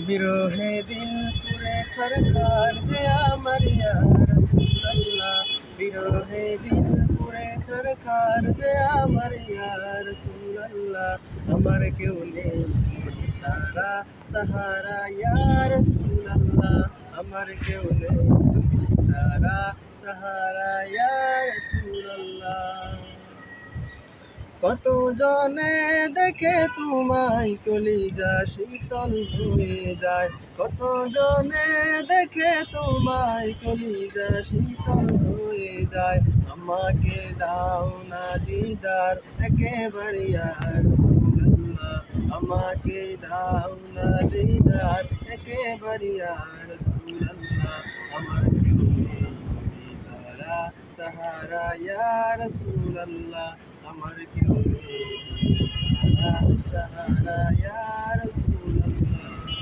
বিরহে দিল পুরে ছরকার যে আমার ইয়া রাসূলুল্লাহ, বিরহে দিল পুরে ছরকার যে আমার ইয়া রাসূলুল্লাহ। আমার কেউ নেই তুমি ছাড়া সাহারা ইয়া রাসূলুল্লাহ, আমার কেউ নেই তুমি ছাড়া সাহারা ইয়া রাসূলুল্লাহ। কত জনে দেখে তোমায় কলিজা শীতল হয়ে যায়, কত জনে দেখে তোমায় কলিজা শীতল হয়ে যায়। আমাকে দাও না দিদার একেবারে ইয়া রাসূলুল্লাহ, আমাকে দাও না দিদার একেবারে ইয়া রাসূলুল্লাহ। আমার কেউ নেই তুমি ছাড়া সাহারা ইয়া রাসূলুল্লাহ, আমার কেউ নেই সাহারা ইয়া রাসূলুল্লাহ।